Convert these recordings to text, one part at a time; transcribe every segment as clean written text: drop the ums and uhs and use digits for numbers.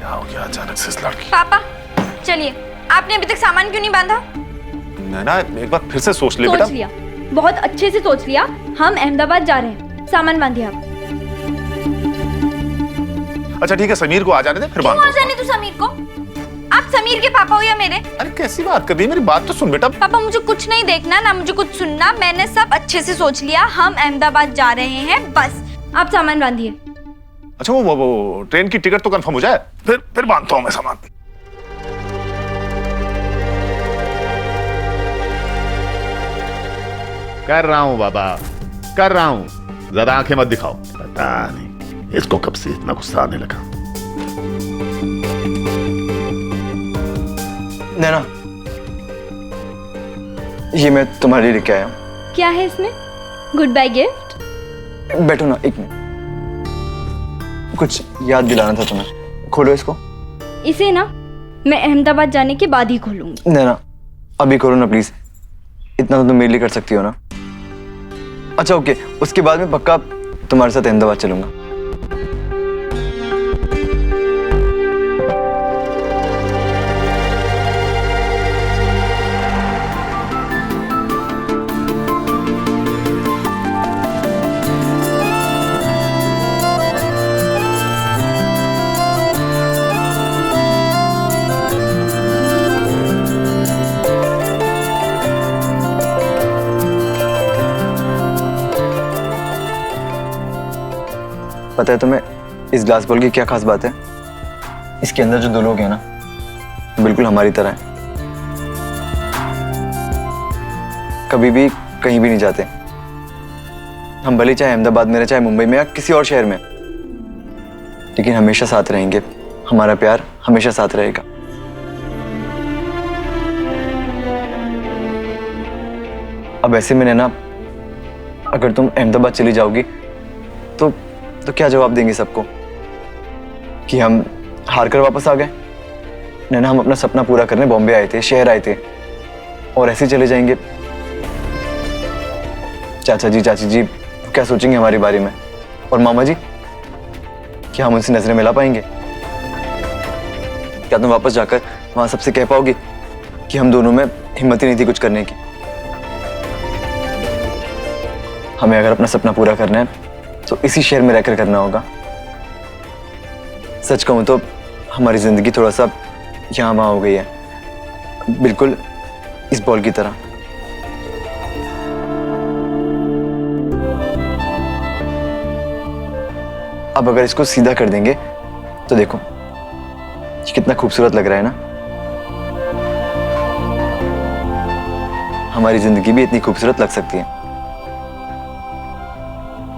क्या हो गया अचानक से इस लड़की? पापा चलिए, आपने अभी तक सामान क्यों नहीं बांधा? नैना एक बार फिर से सोच ले बेटा। सोच लिया, बहुत अच्छे से सोच लिया। हम अहमदाबाद जा रहे हैं, सामान बांधिए आप। अच्छा ठीक है, समीर को आ जाने दे फिर बांध क्यों आ जाने तू समीर को? आप समीर के पापा हो या मेरे? अरे कैसी बात कर रही है, मेरी बात तो सुन बेटा। पापा मुझे कुछ नहीं देखना ना मुझे कुछ सुनना, मैंने सब अच्छे से सोच लिया। हम अहमदाबाद जा रहे हैं, बस आप सामान बांधिए। अच्छा वो ट्रेन की टिकट तो कंफर्म हो जाए, फिर बांधता हूँ मैं सामान। कर रहा हूं बाबा, कर रहा हूं, ज्यादा आंखें मत दिखाओ। पता नहीं इसको कब से इतना गुस्सा आने लगा। नैना, ये मैं तुम्हारे लिए लेके आया हूं। क्या है इसमें? Goodbye gift? बैठो ना एक मिनट, कुछ याद दिलाना था तुम्हें। खोलो इसको। इसे ना मैं अहमदाबाद जाने के बाद ही खोलूंगी। नैना अभी खोलो ना प्लीज, इतना तो तुम मेरे लिए कर सकती हो ना। अच्छा ओके, उसके बाद मैं पक्का तुम्हारे साथ अहमदाबाद चलूंगा। पता है तुम्हें इस ग्लास बॉल की क्या खास बात है? इसके अंदर जो दो लोग हैं ना, बिल्कुल हमारी तरह हैं। कभी भी कहीं भी नहीं जाते। हम भले चाहे अहमदाबाद में रहे, चाहे मुंबई में या किसी और शहर में, लेकिन हमेशा साथ रहेंगे। हमारा प्यार हमेशा साथ रहेगा। अब ऐसे में नैना, अगर तुम अहमदाबाद चली जाओगी तो क्या जवाब देंगे सबको कि हम हार कर वापस आ गए? नैना हम अपना सपना पूरा करने बॉम्बे आए थे, शहर आए थे, और ऐसे चले जाएंगे। चाचा जी चाची जी क्या सोचेंगे हमारे बारे में? और मामा जी, क्या हम उनसे नजरें मिला पाएंगे? क्या तुम वापस जाकर वहां सबसे कह पाओगे कि हम दोनों में हिम्मत ही नहीं थी कुछ करने की? हमें अगर अपना सपना पूरा करना है तो इसी शहर में रहकर करना होगा। सच कहूं तो हमारी जिंदगी थोड़ा सा यहाँ वहां हो गई है, बिल्कुल इस बॉल की तरह। अब अगर इसको सीधा कर देंगे तो देखो ये कितना खूबसूरत लग रहा है ना। हमारी जिंदगी भी इतनी खूबसूरत लग सकती है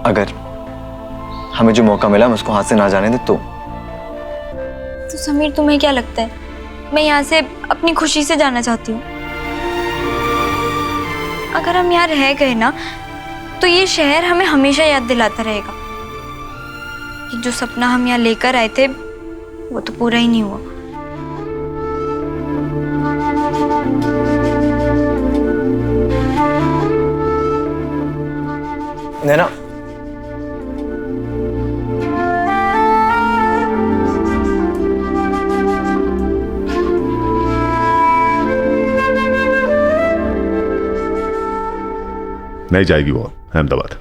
अगर हमें जो मौका मिला हम उसको हाथ से ना जाने दे तो समीर तुम्हें क्या लगता है मैं यहाँ से अपनी खुशी से जाना चाहती हूँ? अगर हम यहाँ रह गए ना तो ये शहर हमें हमेशा याद दिलाता रहेगा कि जो सपना हम यहाँ लेकर आए थे वो तो पूरा ही नहीं हुआ। नैना, नहीं जाएगी वो अहमदाबाद।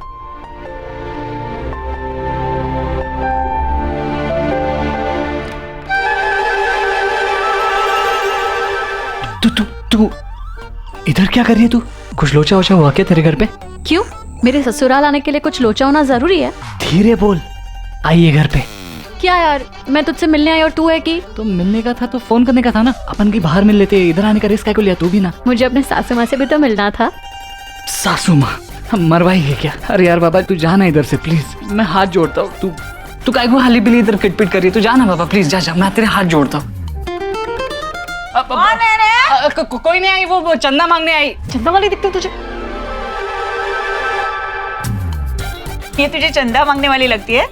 तू इधर क्या कर रही है? तू कुछ लोचा वोचा हुआ क्या तेरे घर पे? क्यों? मेरे ससुराल आने के लिए कुछ लोचा होना जरूरी है? धीरे बोल। आइए घर पे। क्या यार, मैं तुझसे मिलने आई और तू है कि? तो मिलने का था तो फोन करने का था ना, अपन की बाहर मिल लेते। इधर आने का रिस्क क्या को लिया तू भी ना? मुझे अपने सासू माँ से भी तो मिलना था। सासू माँ हम मरवाई है क्या? अरे यार बाबा तू जाना इधर से प्लीज, मैं हाथ जोड़ता हूँ। तू काय को हाली बिली इधर पिट कर रही है? तू जाना बाबा प्लीज, जा मैं तेरे हाथ जोड़ता हूँ। कोई नहीं आई, वो चंदा मांगने आई। चंदा वाली दिखती तुझे? ये तुझे चंदा मांगने वाली लगती है?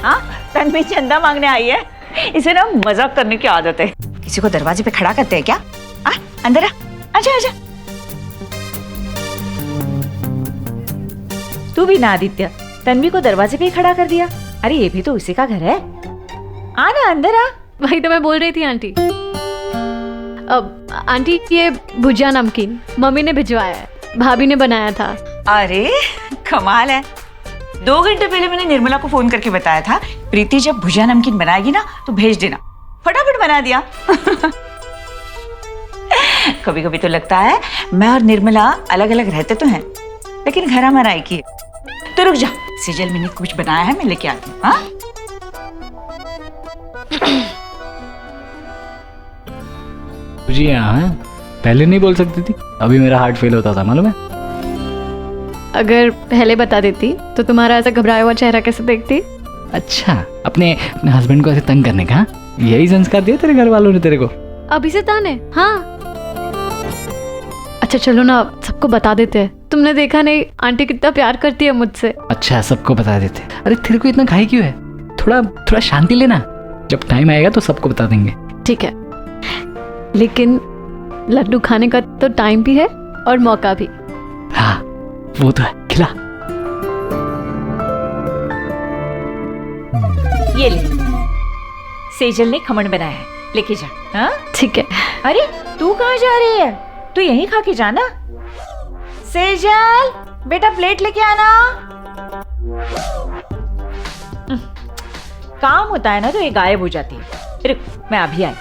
हाँ, तन्वी चंदा मांगने आई है। इसे ना मजाक करने की आदत है। किसी को दरवाजे पे खड़ा करते हैं क्या? अंदर आ, आजा आजा। तू भी ना आदित्य, तन्वी को दरवाजे पे ही खड़ा कर दिया। अरे ये भी तो उसी का घर है। आना अंदर आ। वही तो मैं बोल रही थी आंटी। अब आंटी ये भुजिया नमकीन मम्मी ने भिजवाया है, भाभी ने बनाया था। अरे कमाल है। 2 घंटे पहले मैंने निर्मला को फोन करके बताया था प्रीति जब भुजिया नमकीन बनाएगी ना तो भेज देना, फटाफट बना दिया। कभी कभी तो लगता है मैं और निर्मला अलग अलग रहते तो हैं लेकिन घर हमारा एक ही है। तो रुक जा, सेजल मैंने कुछ बनाया है, मैं लेके आती हूँ। हाँ जी हाँ, पहले नहीं बोल सकती थी, अभी मेरा हार्ट फेल होता था मालूम है। अगर पहले बता देती तो तुम्हारा ऐसा घबराया हुआ चेहरा कैसे देखती? अच्छा, अपने हस्बैंड को ऐसे तंग करने का यही संस्कार दिया तेरे घर वालों ने तेरे को? अभी से ताने? हाँ। अच्छा चलो ना, सबको बता देते हैं। तुमने देखा नहीं आंटी कितना प्यार करती है मुझसे। अच्छा, सबको बता देते। अरे तेरे को इतना घाई क्यों है? थोड़ा थोड़ा शांति लेना, जब टाइम आएगा तो सबको बता देंगे। ठीक है, लेकिन लड्डू खाने का तो टाइम भी है और मौका भी। हाँ वो तो है, खिला। ये ले, सेजल ने खमण बनाया है, लेके जा। हाँ ठीक है। अरे तू कहाँ जा रही है? तू यहीं खा के जाना। सेजल बेटा प्लेट लेके आना। काम होता है ना तो ये गायब हो जाती है। रुक, मैं अभी आई।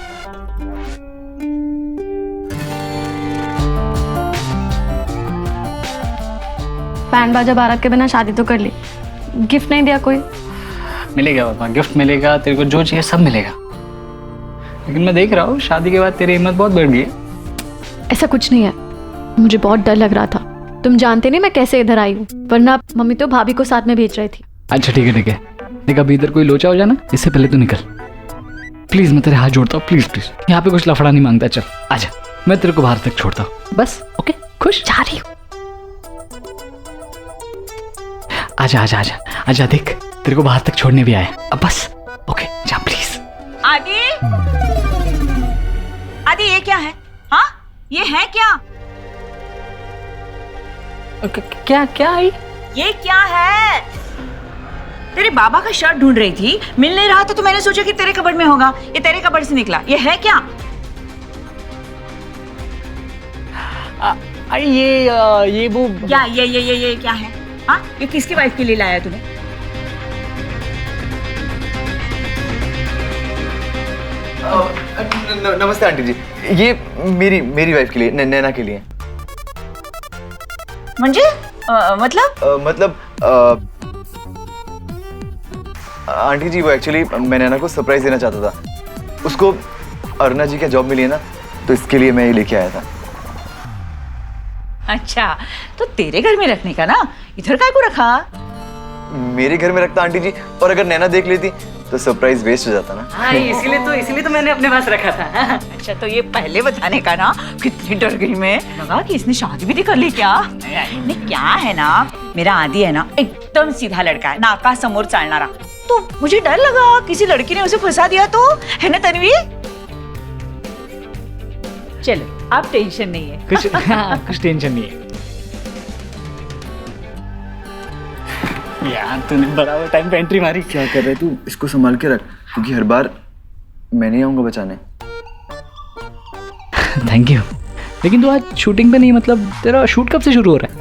बैंड बाजा बारात के बिना शादी तो कर ली, गिफ्ट नहीं दिया कोई? मिलेगा बाबा, गिफ्ट मिलेगा, तेरे को जो चाहिए सब मिलेगा। लेकिन मैं देख रहा हूँ शादी के बाद तेरी हिम्मत बहुत बढ़ गई है। ऐसा कुछ नहीं है, मुझे बहुत डर लग रहा था। तुम जानते नहीं मैं कैसे इधर आई हूँ, वरना मम्मी तो भाभी को साथ में भेज रही थी। अच्छा ठीक है ठीक है, देख अभी इधर कोई लोचा हो जाना इससे पहले तो निकल प्लीज। मैं तेरे हाथ जोड़ता हूँ, प्लीज प्लीज। यहाँ पे कुछ लफड़ा नहीं मांगता। चल आजा, मैं तेरे को बाहर तक छोड़ता हूँ बस। ओके, खुश? जा रही हूँ। आजा आजा आजा आजा, देख तेरे को बाहर तक छोड़ने भी आया। अब बस ओके, जा प्लीज। आदि, आदि ये क्या है? हाँ ये है क्या? क्या क्या आई? ये क्या है? तेरे बाबा का शर्ट ढूंढ रही थी, मिल नहीं रहा था तो मैंने सोचा कि तेरे कबर्ड में होगा। ये तेरे कबर्ड से निकला। ये है क्या? ये वो क्या ये क्या है? हाँ ये किसकी वाइफ के लिए लाया तूने? नमस्ते आंटी जी, ये मेरी वाइफ के लिए, नैना के लिए। म्हणजे मतलब आंटी जी वो एक्चुअली मैं नैना को सरप्राइज देना चाहता था। उसको अरुणा जी का जॉब मिली है ना, तो इसके लिए मैं ये लेके आया था। अच्छा, तो तेरे घर में रखने का ना, इधर काय को रखा? मेरे घर में रखता आंटी जी, और अगर नैना देख लेती तो सरप्राइज वेस्ट हो जाता ना। हाँ, इसीलिए तो मैंने अपने पास रखा था। अच्छा तो ये पहले बताने का ना, कितनी डर गई मैं। लगा कि इसने शादी भी कर ली क्या? नहीं क्या है ना, मेरा आदि है ना एकदम सीधा लड़का है, नाका समोर चालनारा। तो मुझे डर लगा किसी लड़की ने उसे फंसा दिया तो, है ना तन्वी? चलो अब टेंशन नहीं है। कुछ टेंशन नहीं है यार, तूने बराबर टाइम पे एंट्री मारी। क्या कर रहे तू? इसको संभाल के रख, क्योंकि हर बार मैं नहीं आऊंगा बचाने। Thank you. लेकिन तू आज शूटिंग पे नहीं, मतलब तेरा शूट कब से शुरू हो रहा है?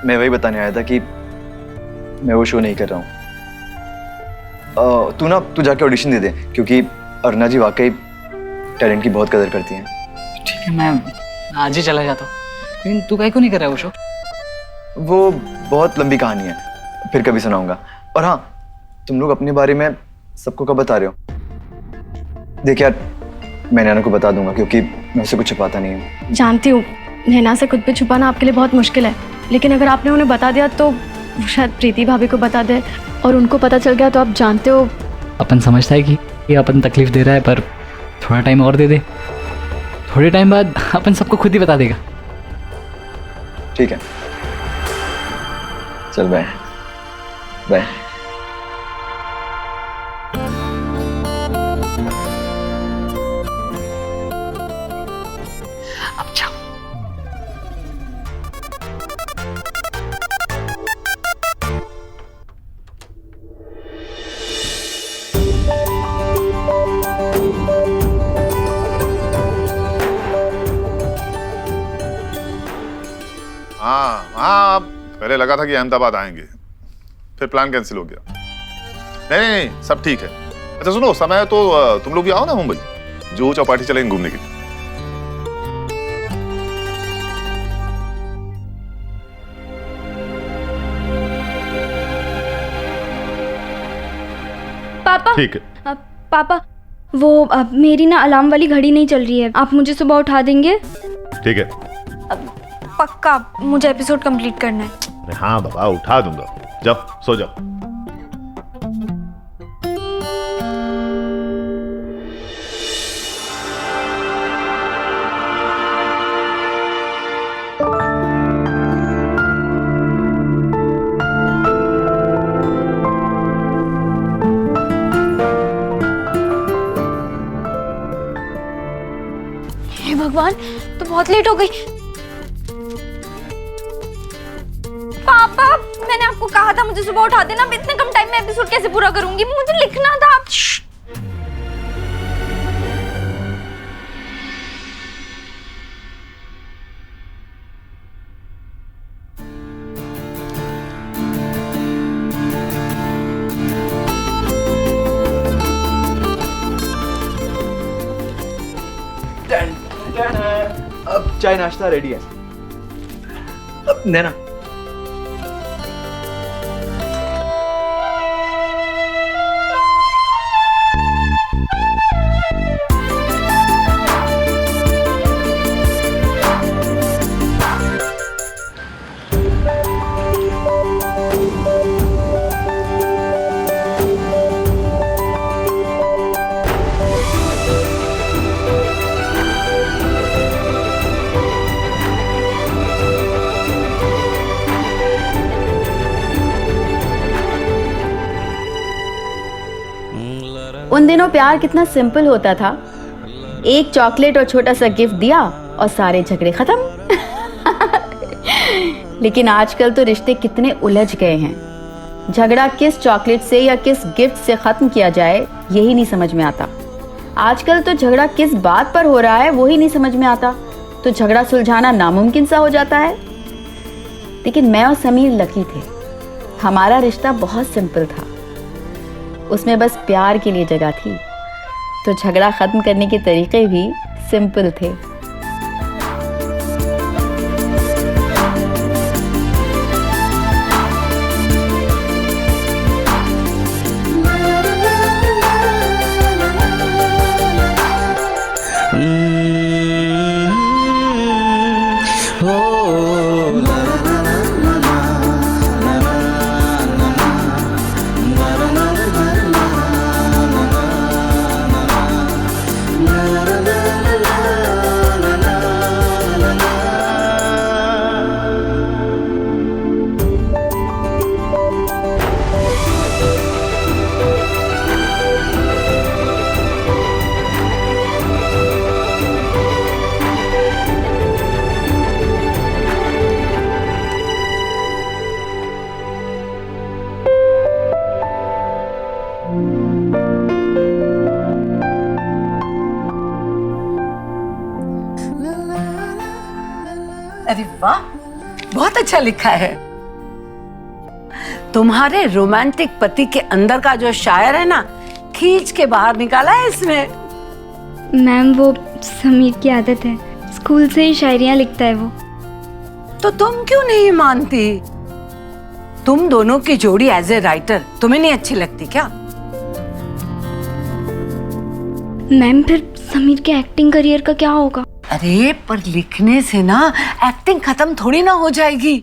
मैं वही बताने आया था कि मैं वो शो नहीं कर रहा हूँ। तू जाके ऑडिशन दे दे, क्योंकि अरुणा जी वाकई टैलेंट की बहुत कदर करती हैं। ठीक है, मैं आज ही चला जाता हूँ। लेकिन तू काहे को नहीं कर रहा है वो शो? वो बहुत लंबी कहानी है, फिर कभी सुनाऊंगा। और हाँ, तुम लोग अपने बारे में सबको कब बता रहे हो? देख यार, मैं नैना को बता दूंगा, क्योंकि मैं उसे कुछ छुपाता नहीं हूँ। जानती हूँ नैना से खुद पे छुपाना आपके लिए बहुत मुश्किल है, लेकिन अगर आपने उन्हें बता दिया तो वो शायद प्रीति भाभी को बता दे, और उनको पता चल गया तो आप जानते हो। अपन समझता है कि ये अपन तकलीफ दे रहा है, पर थोड़ा टाइम और दे दे, थोड़े टाइम बाद अपन सबको खुद ही बता देगा। ठीक है, चल बाय बाय। अब जाओ। हाँ, पहले लगा था कि अहमदाबाद आएंगे, फिर प्लान कैंसिल हो गया। नहीं, सब ठीक है। अच्छा सुनो, समय है तो तुम लोग भी आओ ना मुंबई, जुहू चौपाटी चलेंगे घूमने के लिए। पापा, ठीक है। पापा वो मेरी ना अलार्म वाली घड़ी नहीं चल रही है, आप मुझे सुबह उठा देंगे? ठीक है। पक्का, मुझे एपिसोड कंप्लीट करना है। अरे हाँ बाबा, उठा दूंगा, जाओ सो जाओ। हे भगवान, तो बहुत लेट हो गई। पापा, मैंने आपको कहा था मुझे सुबह उठा देना। मैं इतने कम टाइम में एपिसोड कैसे पूरा करूंगी? मुझे लिखना था। अब चाय नाश्ता रेडी है। अब नैना, उन दिनों प्यार कितना सिंपल होता था। एक चॉकलेट और छोटा सा गिफ्ट दिया और सारे झगड़े खत्म। लेकिन आजकल तो रिश्ते कितने उलझ गए हैं। झगड़ा किस चॉकलेट से या किस गिफ्ट से खत्म किया जाए यही नहीं समझ में आता। आजकल तो झगड़ा किस बात पर हो रहा है वो ही नहीं समझ में आता, तो झगड़ा सुलझाना नामुमकिन सा हो जाता है। लेकिन मैं और समीर लकी थे, हमारा रिश्ता बहुत सिंपल था, उसमें बस प्यार के लिए जगह थी, तो झगड़ा खत्म करने के तरीके भी सिंपल थे। अरे वाह, बहुत अच्छा लिखा है। तुम्हारे रोमांटिक पति के अंदर का जो शायर है ना, खींच के बाहर निकाला है इसमें। मैम, वो समीर की आदत है, स्कूल से ही शायरियां लिखता है वो। तो तुम क्यों नहीं मानती? तुम दोनों की जोड़ी एज ए राइटर तुम्हें नहीं अच्छी लगती क्या? मैम, फिर समीर के एक्टिंग करियर का क्या होगा? अरे पर लिखने से ना एक्टिंग खत्म थोड़ी ना हो जाएगी,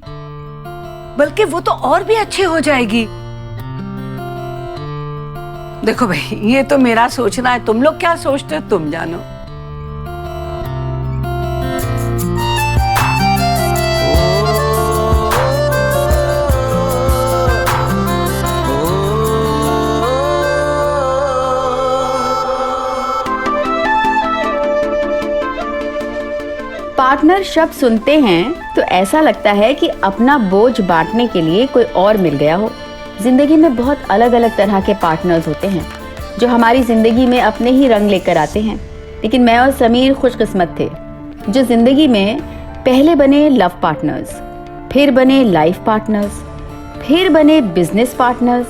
बल्कि वो तो और भी अच्छी हो जाएगी। देखो भाई, ये तो मेरा सोचना है, तुम लोग क्या सोचते हो तुम जानो। पार्टनर शब्द सुनते हैं तो ऐसा लगता है कि अपना बोझ बांटने के लिए कोई और मिल गया हो। जिंदगी में बहुत अलग अलग तरह के पार्टनर्स होते हैं जो हमारी जिंदगी में अपने ही रंग लेकर आते हैं, लेकिन मैं और समीर खुशकिस्मत थे जो जिंदगी में पहले बने लव पार्टनर्स। फिर बने लाइफ पार्टनर्स, फिर बने बिजनेस पार्टनर्स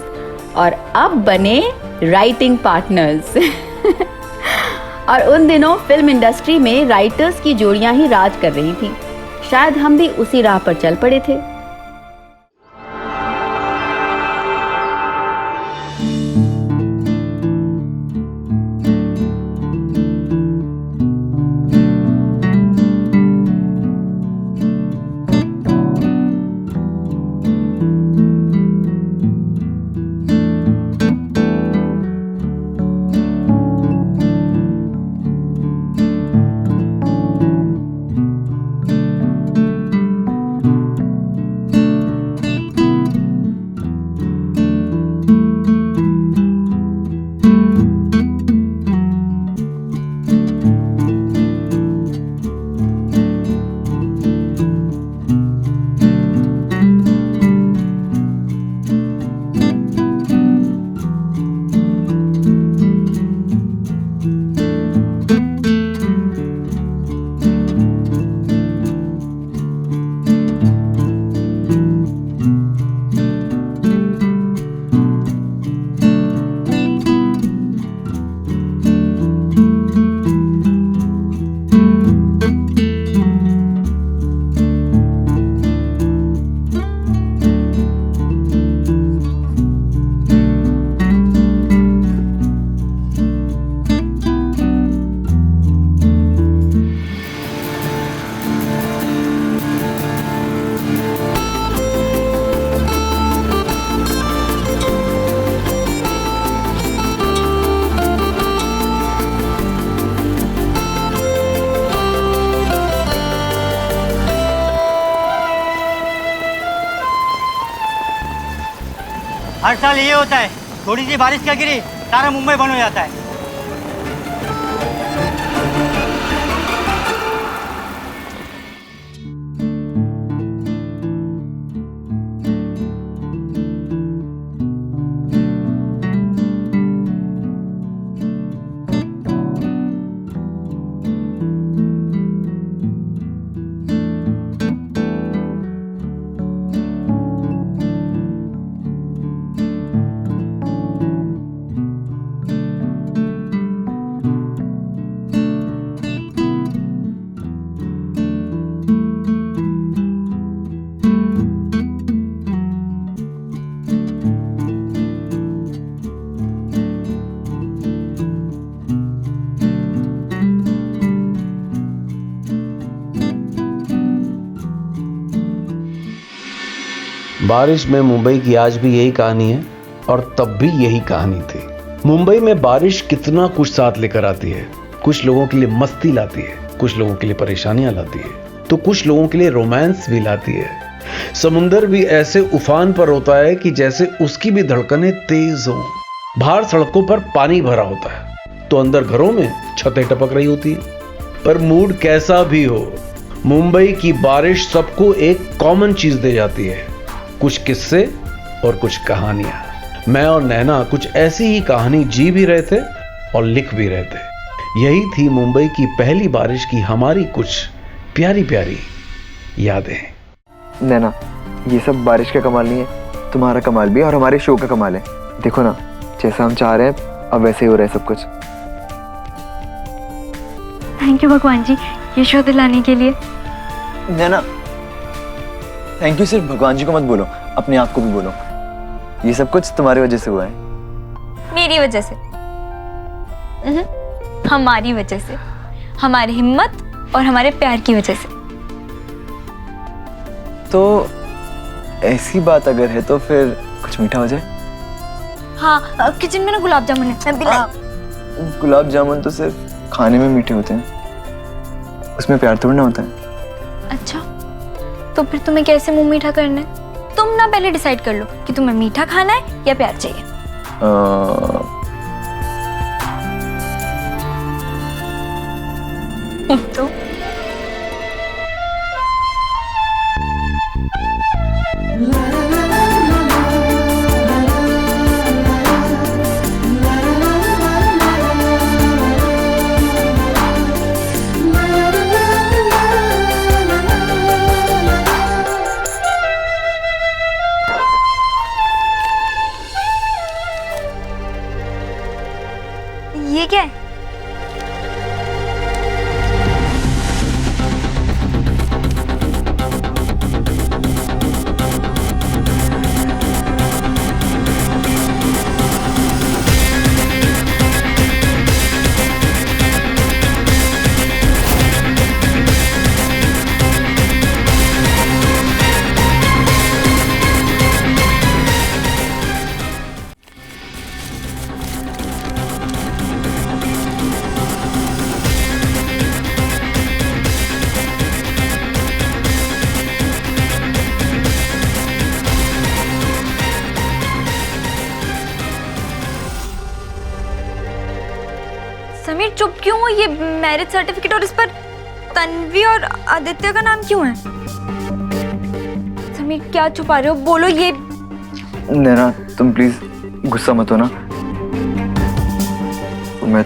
और अब बने राइटिंग पार्टनर्स। और उन दिनों फिल्म इंडस्ट्री में राइटर्स की जोड़ियां ही राज कर रही थी। शायद हम भी उसी राह पर चल पड़े थे। हर साल ये होता है, थोड़ी सी बारिश क्या गिरी सारा मुंबई बंद हो जाता है। बारिश में मुंबई की आज भी यही कहानी है और तब भी यही कहानी थी। मुंबई में बारिश कितना कुछ साथ लेकर आती है। कुछ लोगों के लिए मस्ती लाती है, कुछ लोगों के लिए परेशानियां लाती है, तो कुछ लोगों के लिए रोमांस भी लाती है। समुंदर भी ऐसे उफान पर होता है कि जैसे उसकी भी धड़कनें तेज हों। बाहर सड़कों पर पानी भरा होता है तो अंदर घरों में छतें टपक रही होती है। पर मूड कैसा भी हो, मुंबई की बारिश सबको एक कॉमन चीज दे जाती है, कुछ किस्से और कुछ कहानियां। मैं और नैना कुछ ऐसी ही कहानी जी भी रहे थे और लिख भी रहे थे। यही थी मुंबई की पहली बारिश की हमारी कुछ प्यारी प्यारी यादें। नैना, ये सब बारिश का कमाल नहीं है, तुम्हारा कमाल भी है और हमारे शो का कमाल है। देखो ना, जैसा हम चाह रहे हैं अब वैसे ही हो रहा है सब कुछ। थैंक यू भगवान जी ये शो दिलाने के लिए। नैना, थैंक यू सिर्फ भगवान जी को मत बोलो, अपने आप को भी बोलो। ये सब कुछ तुम्हारी वजह से हुआ है। मेरी वजह से? हमारी वजह से, हमारी हिम्मत और हमारे प्यार की वजह से। तो ऐसी बात अगर है तो फिर कुछ मीठा हो जाए। हाँ, किचन में ना गुलाब जामुन है। गुलाब जामुन तो सिर्फ खाने में मीठे होते हैं, उसमें प्यार थोड़ी ना होता है। अच्छा, तो फिर तुम्हें कैसे मुंह मीठा करना है? तुम ना पहले डिसाइड कर लो कि तुम्हें मीठा खाना है या प्यार चाहिए। तो ये क्या है? समीर चुप क्यों हो? ये मैरिज सर्टिफिकेट और इस पर तन्वी और आदित्य का नाम क्यों है? समीर क्या छुपा रहे हो? बोलो। ये नैना तुम प्लीज गुस्सा मत हो ना। मैं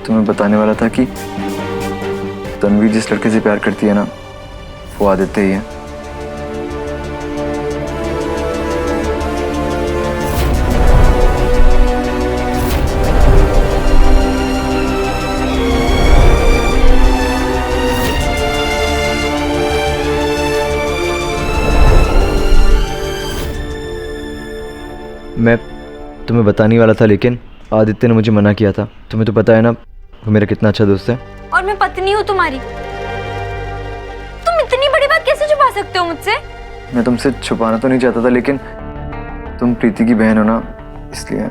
तुम्हें बताने वाला था कि तन्वी जिस लड़के से प्यार करती है ना, वो आदित्य ही है। मैं तुम्हें बताने वाला था, लेकिन आदित्य ने मुझे मना किया था। तुम्हें तो पता है ना वो मेरा कितना अच्छा दोस्त है। और मैं पत्नी हूँ तुम्हारी। तुम इतनी बड़ी बात कैसे छुपा सकते हो मुझसे? मैं तुमसे छुपाना तो नहीं चाहता था, लेकिन तुम प्रीति की बहन हो ना, इसलिए।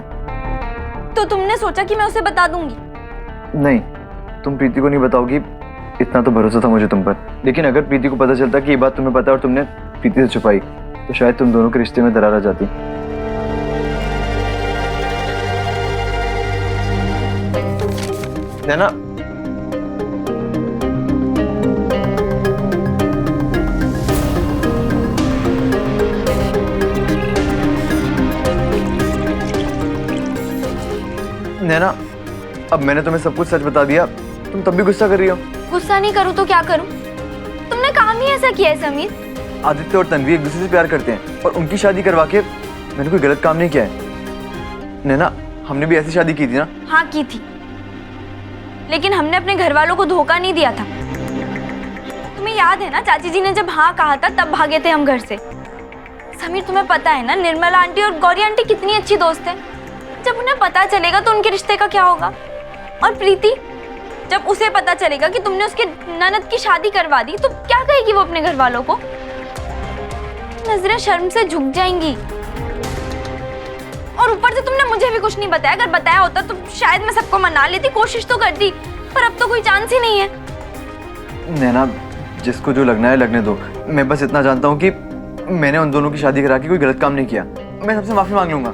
तो तुमने सोचा कि मैं उसे बता दूंगी? नहीं, तुम प्रीति को नहीं बताओगी, इतना तो भरोसा था मुझे तुम पर। लेकिन अगर प्रीति को पता चलता कि ये बात तुम्हें पता है और तुमने प्रीति से छुपाई, तो शायद तुम दोनों के रिश्ते में दरार आ जाती। नैना नैना, अब मैंने तुम्हें सब कुछ सच बता दिया, तुम तब भी गुस्सा कर रही हो। गुस्सा नहीं करूँ तो क्या करूँ? तुमने काम ही ऐसा किया है समीर। आदित्य और तन्वी एक दूसरे से प्यार करते हैं और उनकी शादी करवा के मैंने कोई गलत काम नहीं किया है। नैना, हमने भी ऐसी शादी की थी ना? हाँ की थी, लेकिन हमने अपने घर वालों को धोखा नहीं दिया था। तुम्हें याद है ना, चाची जी ने जब हाँ कहा था तब भागे थे हम घर से। समीर तुम्हें पता है ना, निर्मला आंटी और गौरी आंटी कितनी अच्छी दोस्त है। जब उन्हें पता चलेगा तो उनके रिश्ते का क्या होगा? और प्रीति, जब उसे पता चलेगा कि तुमने उसके ननद की शादी करवा दी, तो क्या कहेगी वो अपने घर वालों को? नजरें शर्म से झुक जाएंगी। और ऊपर से तुमने मुझे भी कुछ नहीं बताया। अगर बताया होता तो शायद मैं सबको मना लेती, कोशिश तो करती, पर अब तो कोई चांस ही नहीं है। नैना, जिसको जो लगना है लगने दो। मैं बस इतना जानता हूँ कि मैंने उन दोनों की शादी करा के कोई गलत काम नहीं किया। मैं सबसे माफी मांग लूंगा।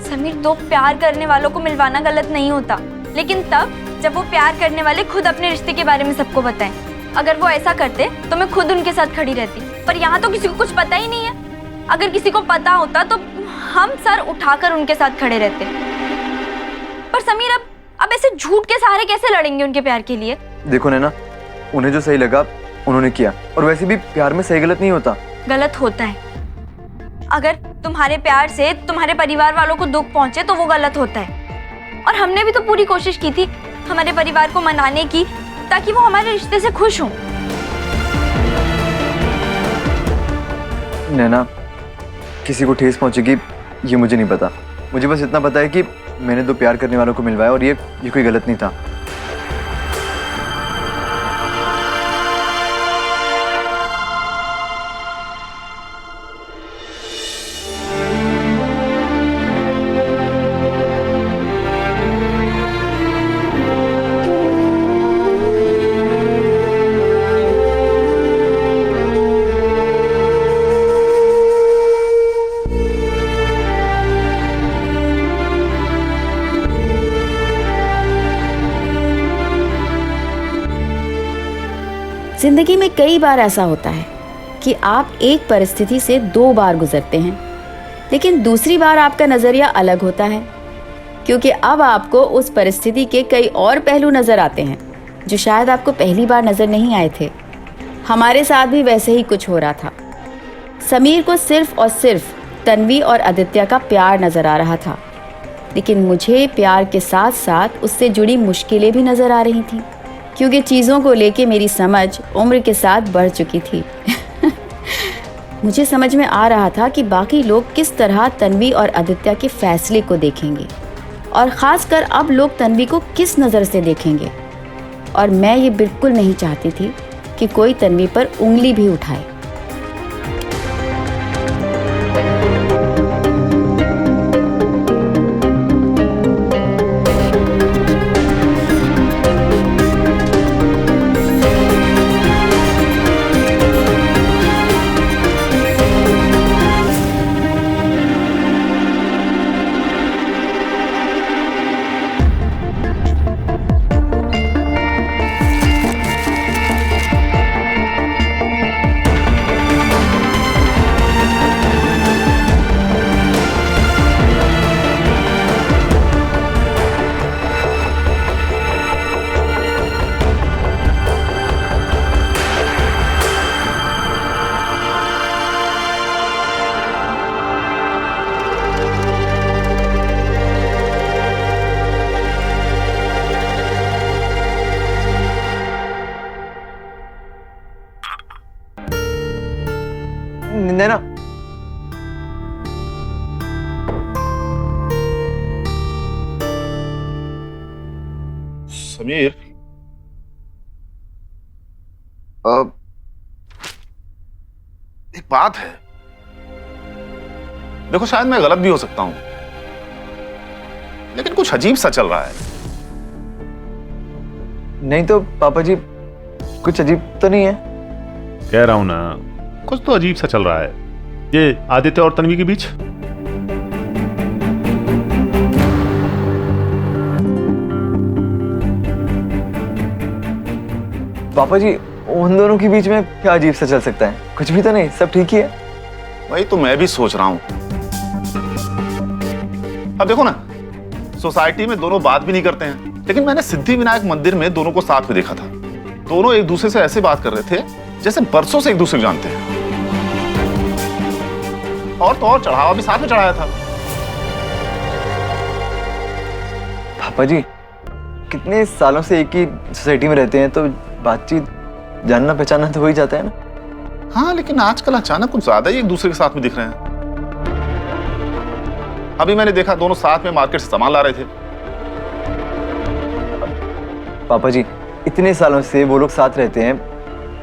समीर, दो प्यार करने वालों को मिलवाना गलत नहीं होता, लेकिन तब जब वो प्यार करने वाले खुद अपने रिश्ते के बारे में सबको बताएं। अगर वो ऐसा करते तो मैं खुद उनके साथ खड़ी रहती, पर यहाँ तो किसी को कुछ पता ही नहीं है। अगर किसी को पता होता तो हम सर उठाकर उनके साथ खड़े रहते। पर समीर, अब ऐसे झूठ के सहारे कैसे लड़ेंगे उनके प्यार के लिए? देखो नैना, उन्हें जो सही लगा उन्होंने किया, और वैसे भी प्यार में सही गलत नहीं होता। गलत होता है। अगर तुम्हारे प्यार से तुम्हारे परिवार वालों को दुख पहुंचे तो वो गलत होता है। और हमने भी तो पूरी कोशिश की थी हमारे परिवार को मनाने की, ताकि वो हमारे रिश्ते से खुश हों। नैना, किसी को ठेस पहुंचेगी ये मुझे नहीं पता। मुझे बस इतना पता है कि मैंने दो प्यार करने वालों को मिलवाया और ये कोई गलत नहीं था। जिंदगी में कई बार ऐसा होता है कि आप एक परिस्थिति से 2 बार गुजरते हैं, लेकिन दूसरी बार आपका नज़रिया अलग होता है, क्योंकि अब आपको उस परिस्थिति के कई और पहलू नज़र आते हैं जो शायद आपको पहली बार नज़र नहीं आए थे। हमारे साथ भी वैसे ही कुछ हो रहा था। समीर को सिर्फ और सिर्फ तन्वी और आदित्य का प्यार नज़र आ रहा था, लेकिन मुझे प्यार के साथ साथ उससे जुड़ी मुश्किलें भी नज़र आ रही थीं, क्योंकि चीज़ों को लेके मेरी समझ उम्र के साथ बढ़ चुकी थी। मुझे समझ में आ रहा था कि बाकी लोग किस तरह तन्वी और आदित्य के फैसले को देखेंगे, और ख़ासकर अब लोग तन्वी को किस नज़र से देखेंगे। और मैं ये बिल्कुल नहीं चाहती थी कि कोई तन्वी पर उंगली भी उठाए। नैना, समीर, एक बात है। देखो, शायद मैं गलत भी हो सकता हूं, लेकिन कुछ अजीब सा चल रहा है। नहीं तो पापा जी, कुछ अजीब तो नहीं है? कह रहा हूं ना, कुछ तो अजीब सा चल रहा है। ये आदित्य और तन्वी के बीच। पापा जी, उन दोनों के बीच में क्या अजीब सा चल सकता है? कुछ भी तो नहीं, सब ठीक ही है। वही तो मैं भी सोच रहा हूं। अब देखो ना, सोसाइटी में दोनों बात भी नहीं करते हैं, लेकिन मैंने सिद्धि विनायक मंदिर में दोनों को साथ में देखा था। दोनों एक दूसरे से ऐसे बात कर रहे थे जैसे बरसों से एक दूसरे को जानते हैं। और तो और चढ़ावा भी साथ में चढ़ाया था। पापा जी, कितने सालों से एक ही सोसाइटी में रहते हैं, तो बातचीत, जानना पहचानना तो हो ही जाता है ना। हाँ, लेकिन आजकल अचानक कुछ ज्यादा ही एक दूसरे के साथ में दिख रहे हैं। अभी मैंने देखा दोनों साथ में मार्केट से सामान ला रहे थे। पापा जी, इतने सालों से वो लोग साथ रहते हैं,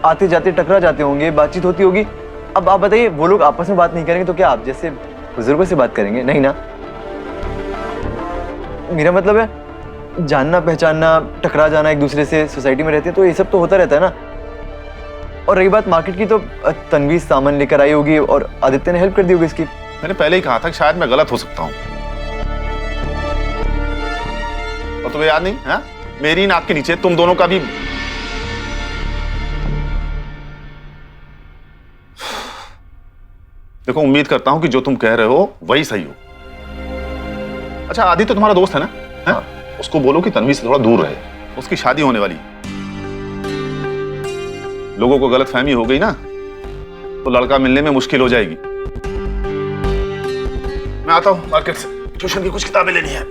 आते जाते टकरा जाते होंगे, बातचीत होती होगी। अब आप बताइए, वो लोग आपस में बात नहीं करेंगे तो क्या आप जैसे बुजुर्गों से बात करेंगे? नहीं ना। मेरा मतलब है, जानना पहचानना, टकरा जाना एक दूसरे से, सोसाइटी में रहते हैं तो ये सब तो होता रहता है ना। और रही बात मार्केट की, तो तन्वी सामान लेकर आई होगी और आदित्य ने हेल्प कर दी होगी इसकी। मैंने पहले ही कहा था कि शायद मैं गलत हो सकता हूं। और तुम्हें याद नहीं है, मेरी नाक के नीचे तुम दोनों का भी। देखो, उम्मीद करता हूं कि जो तुम कह रहे हो वही सही हो। अच्छा, आदि तो तुम्हारा दोस्त है ना? हाँ? उसको बोलो कि तन्वी से थोड़ा दूर रहे, उसकी शादी होने वाली है। लोगों को गलतफहमी हो गई ना, तो लड़का मिलने में मुश्किल हो जाएगी। मैं आता हूं मार्केट से, ट्यूशन की कुछ किताबें लेनी है।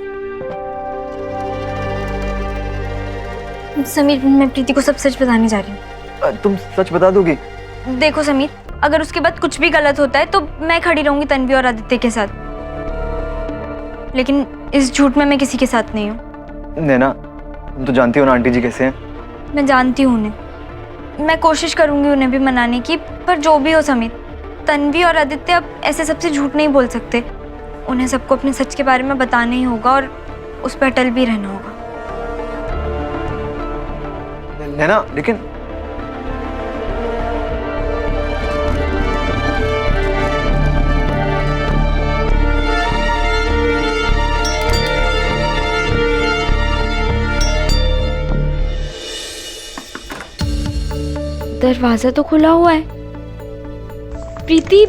समीर, मैं प्रीति को सब सच बताने जा रही हूँ। तुम सच बता दोगी? देखो समीर, अगर उसके बाद कुछ भी गलत होता है तो मैं खड़ी रहूंगी तन्वी और आदित्य के साथ, लेकिन इस झूठ में मैं किसी के साथ नहीं हूँ। नैना, तुम तो जानती हो ना आंटी जी कैसे हैं। मैं जानती हूँ उन्हें, मैं कोशिश करूंगी उन्हें भी मनाने की, पर जो भी हो समीर, तन्वी और आदित्य अब ऐसे सबसे झूठ नहीं बोल सकते। उन्हें सबको अपने सच के बारे में बताना ही होगा और उस पर अटल भी रहना होगा। नैना, लेकिन दरवाजा तो खुला हुआ है। प्रीति,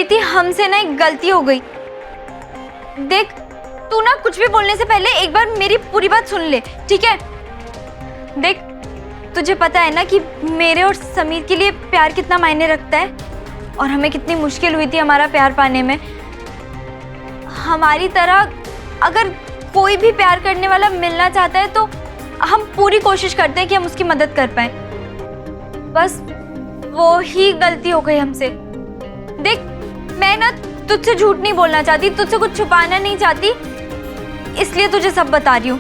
प्रीति, हमसे ना एक गलती हो गई। देख, तू ना कुछ भी बोलने से पहले एक बार मेरी पूरी बात सुन ले, ठीक है? देख, तुझे पता है ना कि मेरे और समीर के लिए प्यार कितना मायने रखता है और हमें कितनी मुश्किल हुई थी हमारा प्यार पाने में। हमारी तरह अगर कोई भी प्यार करने वाला मिलना चाहता है तो हम पूरी कोशिश करते हैं कि हम उसकी मदद कर पाए। बस वो ही गलती हो गई हमसे। देख, मैं ना तुझसे झूठ नहीं बोलना चाहती, तुझसे कुछ छुपाना नहीं चाहती, इसलिए तुझे सब बता रही हूँ।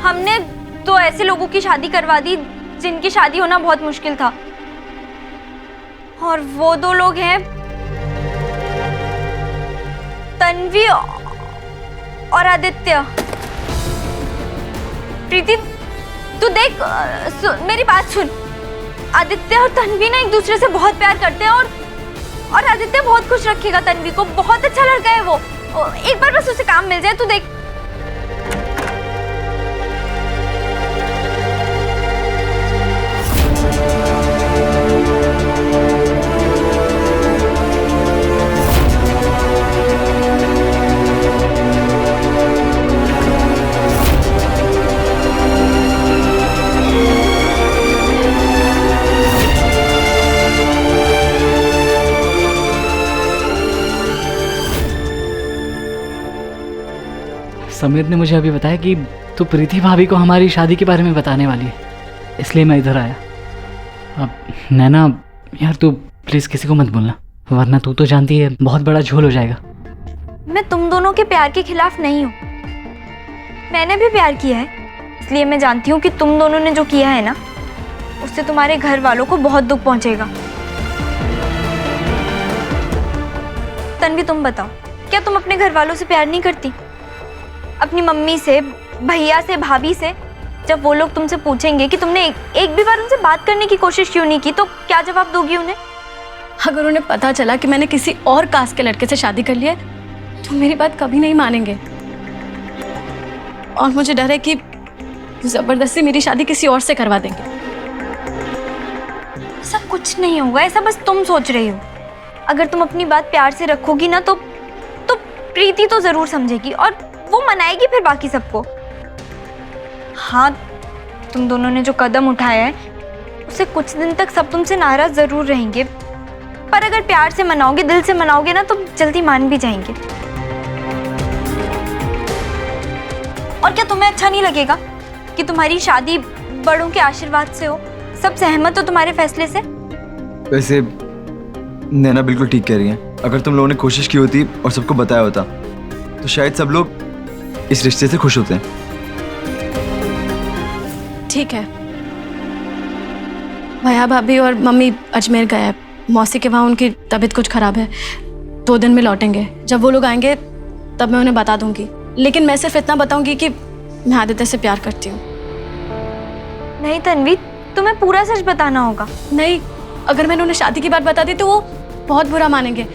हमने तो ऐसे लोगों की शादी करवा दी जिनकी शादी होना बहुत मुश्किल था, और वो दो लोग हैं तन्वी और आदित्य। प्रीति, तू देख, मेरी बात सुन। आदित्य और तन्वी ना एक दूसरे से बहुत प्यार करते हैं और आदित्य बहुत खुश रखेगा तन्वी को। बहुत अच्छा लड़का है वो। एक बार बस उसे काम मिल जाए, तू देख। समीर ने मुझे अभी बताया कि तू प्रीति भाभी को हमारी शादी के बारे में बताने वाली है, इसलिए मैं इधर आया। अब नैना यार, तू प्लीज़ किसी को मत बोलना, वरना तू तो जानती है बहुत बड़ा झोल हो जाएगा। मैं तुम दोनों के प्यार के खिलाफ नहीं हूँ। मैंने भी प्यार किया है, इसलिए मैं जानती हूँ कि तुम दोनों ने जो किया है ना, उससे तुम्हारे घर वालों को बहुत दुख पहुंचेगा। तन्वी, तुम बताओ, क्या तुम अपने घर वालों से प्यार नहीं करती? अपनी मम्मी से, भैया से, भाभी से? जब वो लोग तुमसे पूछेंगे कि तुमने एक भी बार उनसे बात करने की कोशिश क्यों नहीं की, तो क्या जवाब दोगी उन्हें? अगर उन्हें पता चला कि मैंने किसी और कास्ट के लड़के से शादी कर ली है तो मेरी बात कभी नहीं मानेंगे, और मुझे डर है कि जबरदस्ती मेरी शादी किसी और से करवा देंगे। ऐसा कुछ नहीं होगा, ऐसा बस तुम सोच रही हो। अगर तुम अपनी बात प्यार से रखोगी ना तो प्रीति तो जरूर समझेगी और वो मनाएगी फिर बाकी सबको। हाँ, तुम दोनों ने जो कदम उठाया है उससे कुछ दिन तक सब तुमसे नाराज जरूर रहेंगे, पर अगर प्यार से मनाओगे, दिल से मनाओगे ना, तो जल्दी मान भी जाएंगे। और क्या तुम्हें अच्छा नहीं लगेगा कि तुम्हारी शादी बड़ों के आशीर्वाद से हो? सब सहमत हो तुम्हारे फैसले से? वैसे नैना बिल्कुल ठीक कह रही है। अगर तुम लोगों ने कोशिश की होती और सबको बताया होता तो शायद सब लोग इस रिश्ते से खुश होते हैं। ठीक है, भैया भाभी और मम्मी अजमेर गए हैं, मौसी के वहाँ उनकी तबीयत कुछ खराब है, 2 दिन में लौटेंगे। जब वो लोग आएंगे तब मैं उन्हें बता दूंगी, लेकिन मैं सिर्फ इतना बताऊंगी कि मैं आदित्य से प्यार करती हूँ। नहीं तन्वी, तुम्हें पूरा सच बताना होगा। नहीं, अगर मैंने उन्हें शादी की बात बता दी तो वो बहुत बुरा मानेंगे।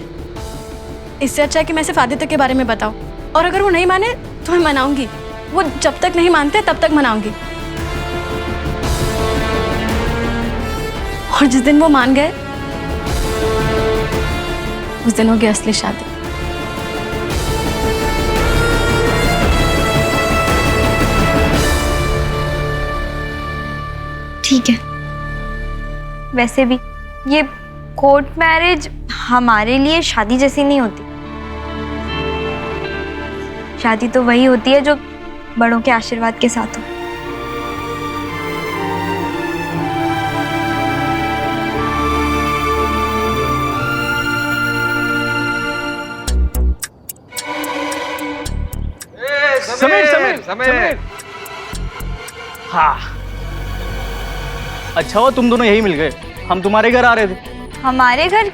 इससे अच्छा है कि मैं सिर्फ आदित्य के बारे में बताऊं, और अगर वो नहीं माने तो मैं मनाऊंगी। वो जब तक नहीं मानते तब तक मनाऊंगी, और जिस दिन वो मान गए उस दिन होगी असली शादी। ठीक है, वैसे भी ये कोर्ट मैरिज हमारे लिए शादी जैसी नहीं होती। शादी तो वही होती है जो बड़ों के आशीर्वाद के साथ हो। समीर। हाँ, अच्छा हुआ तुम दोनों यही मिल गए, हम तुम्हारे घर आ रहे थे। हमारे घर?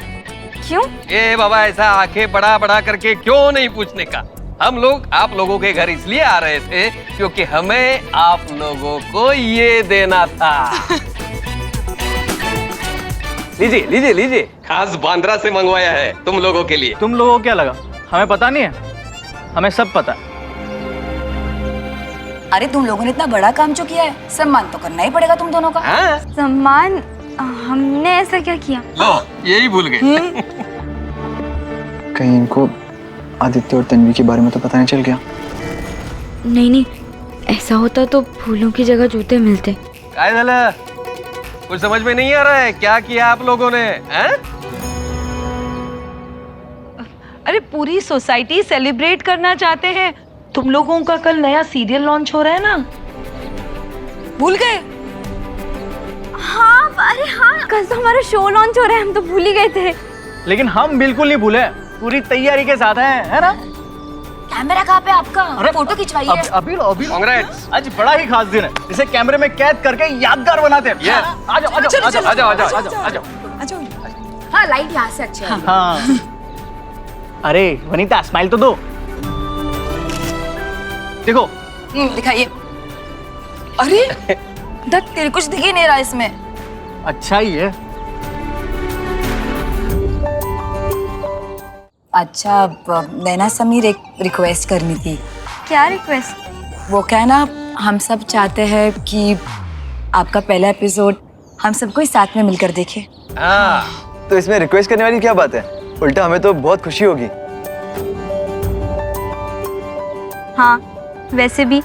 क्यों? ए बाबा, ऐसा आंखें बड़ा बड़ा करके क्यों नहीं पूछने का। हम लोग आप लोगों के घर इसलिए आ रहे थे क्योंकि हमें आप लोगों को ये देना था। लीजिए लीजिए लीजिए, खास बांद्रा से मंगवाया है तुम लोगों के लिए। तुम लोगों को क्या लगा हमें पता नहीं है? हमें सब पता है। अरे तुम लोगों ने इतना बड़ा काम जो किया है, सम्मान तो करना ही पड़ेगा तुम दोनों का। हाँ? सम्मान? हमने ऐसा क्या किया? लो, यही भूल गए। कहीं इनको आदित्य और तन्वी के बारे में तो पता नहीं चल गया? नहीं नहीं, ऐसा होता तो फूलों की जगह जूते मिलते। काय झालं? कुछ समझ में नहीं आ रहा है क्या किया आप लोगों ने? हैं? अरे पूरी सोसाइटी सेलिब्रेट करना चाहते हैं। तुम लोगों का कल नया सीरियल लॉन्च हो रहा है ना, भूल गए? हाँ, अरे हाँ, कल तो हमारा शो लॉन्च हो रहा है, हम तो भूल ही गए थे। लेकिन हम बिल्कुल नहीं भूले, पूरी तैयारी के साथ हैं, है ना? कैमरा कहाँ पे आपका? अरे फोटो खिंचवाइए। अभी कांग्रेट्स। आज बड़ा ही खास दिन है, इसे कैमरे में कैद करके यादगार बनाते हैं। ये। आ जाओ, आ जाओ, आ जाओ, आ जाओ, आ जाओ, आ जाओ। हाँ, लाइट यहाँ से अच्छी है। हाँ। अरे वनीता, स्माइल तो दो। देखो। दिखाइए। अरे दत्त, तेरे कुछ दिख ही नहीं रहा इसमें। अच्छा ही है। अच्छा नैना समीर, एक रिक्वेस्ट करनी थी। क्या रिक्वेस्ट? वो क्या है ना, हम सब चाहते हैं कि आपका पहला एपिसोड हम सबको इस साथ में मिलकर देखें। तो इसमें रिक्वेस्ट करने वाली क्या बात है? उल्टा हमें तो बहुत खुशी होगी। हाँ, वैसे भी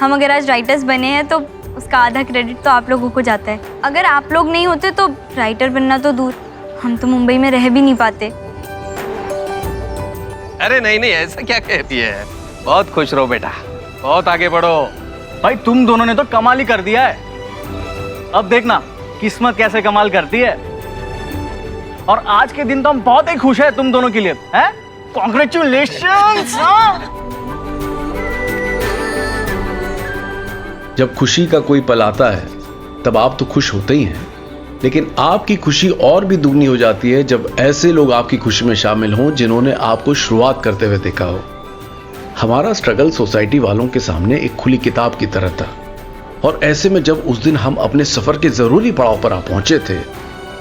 हम अगर आज राइटर्स बने हैं तो उसका आधा क्रेडिट तो आप लोगों को जाता है। अगर आप लोग नहीं होते तो राइटर बनना तो दूर, हम तो मुंबई में रह भी नहीं पाते। अरे नहीं नहीं, ऐसा क्या कहती है? बहुत खुश रहो बेटा, बहुत आगे बढ़ो। भाई तुम दोनों ने तो कमाल ही कर दिया है। अब देखना किस्मत कैसे कमाल करती है। और आज के दिन तो हम बहुत ही खुश हैं तुम दोनों के लिए, हैं? कॉन्ग्रेचुलेशंस। जब खुशी का कोई पल आता है तब आप तो खुश होते ही हैं, लेकिन आपकी खुशी और भी दुगनी हो जाती है जब ऐसे लोग आपकी खुशी में शामिल हों जिन्होंने आपको शुरुआत करते हुए देखा हो। हमारा स्ट्रगल सोसाइटी वालों के सामने एक खुली किताब की तरह था, और ऐसे में जब उस दिन हम अपने सफर के जरूरी पड़ाव पर आ पहुंचे थे,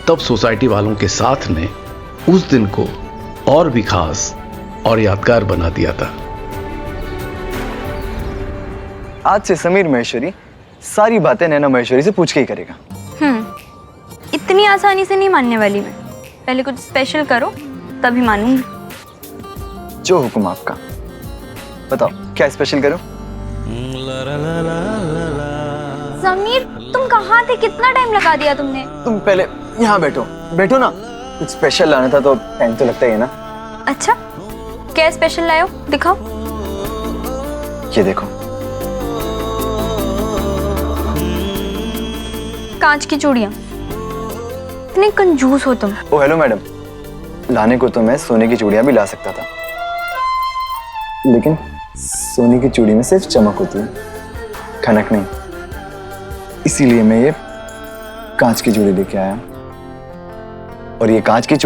तब सोसाइटी वालों के साथ ने उस दिन को और भी खास और यादगार बना दिया था। आज से समीर महेश्वरी सारी बातें नैना महेश्वरी से पूछ के ही करेगा। इतनी आसानी से नहीं मानने वाली मैं। पहले कुछ स्पेशल करो तभी मानूंगी। जो हुक्म आपका। बताओ क्या स्पेशल करो? समीर, तुम कहाँ थे? कितना टाइम लगा दिया तुमने? तुम पहले यहाँ बैठो, बैठो ना। कुछ स्पेशल लाना था तो टाइम तो लगता ही है ना। अच्छा, क्या स्पेशल लाए हो? दिखाओ। ये देखो। कांच की चूड़ियां। इतने कंजूस हो तुम। ओ हेलो मैडम, लाने को तो मैं सोने की चूड़ियां भी ला सकता था, लेकिन सोने की चूड़ी में सिर्फ चमक होती है, खनक नहीं। इसीलिए मैं ये कांच की चूड़ी लेके आया। और ये कांच की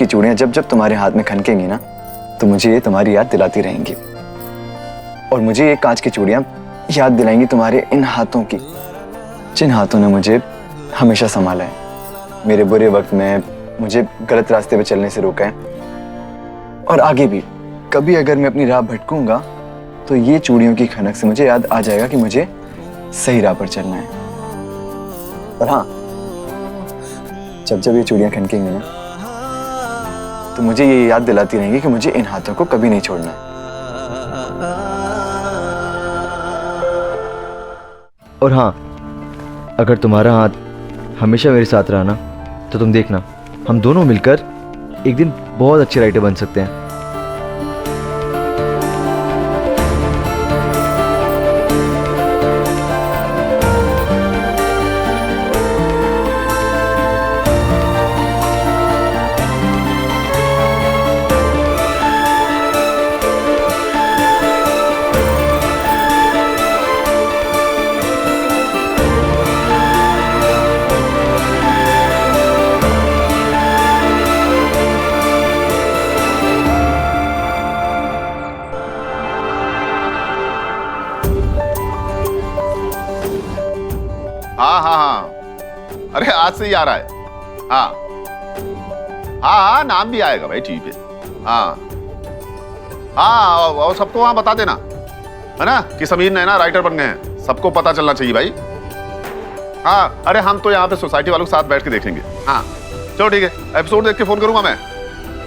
चूड़ियां जब जब तुम्हारे हाथ में खनकेंगी ना, तो मुझे ये तुम्हारी याद दिलाती रहेंगी। और मुझे ये कांच की चूड़ियां याद दिलाएंगी तुम्हारे इन हाथों की, जिन हाथों ने मुझे हमेशा संभाला है, मेरे बुरे वक्त में मुझे गलत रास्ते पे चलने से रोका है। और आगे भी कभी अगर मैं अपनी राह भटकूंगा तो ये चूड़ियों की खनक से मुझे याद आ जाएगा कि मुझे सही राह पर चलना है। और हाँ, जब जब ये चूड़ियां खनकेंगी ना, तो मुझे ये याद दिलाती रहेंगी कि मुझे इन हाथों को कभी नहीं छोड़ना है। और हाँ, अगर तुम्हारा हाथ हमेशा मेरे साथ रहा ना, तो तुम देखना हम दोनों मिलकर एक दिन बहुत अच्छे राइटर बन सकते हैं। हाँ हाँ हाँ, अरे आज से ही आ रहा है। हाँ हाँ हाँ, नाम भी आएगा भाई टीवी पे। हाँ हाँ, और सबको वहां बता देना, है ना, कि समीर नैना राइटर बन गए हैं। सबको पता चलना चाहिए भाई। हाँ, अरे हम तो यहाँ पे सोसाइटी वालों के साथ बैठ के देखेंगे। हाँ चलो ठीक है, एपिसोड देख के फोन करूंगा मैं।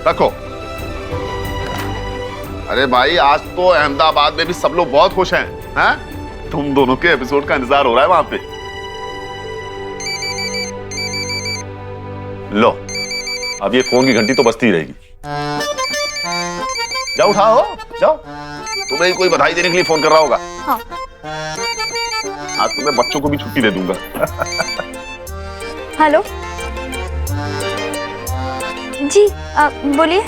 रखो। अरे भाई आज तो अहमदाबाद में भी सब लोग बहुत खुश हैं, हैं? तुम दोनों के एपिसोड का इंतजार हो रहा है वहां पे। लो, अब ये फोन की घंटी तो बजती रहेगी। जाओ उठाओ, जाओ। तुम्हें कोई बधाई देने के लिए फोन कर रहा होगा। हाँ। आज तुम्हें बच्चों को भी छुट्टी दे दूंगा। हेलो जी, बोलिए।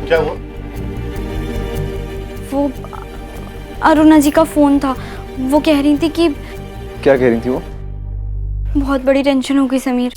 क्या हुआ? वो अरुणा जी का फोन था, वो कह रही थी कि क्या कह रही थी वो? बहुत बड़ी टेंशन हो गई समीर।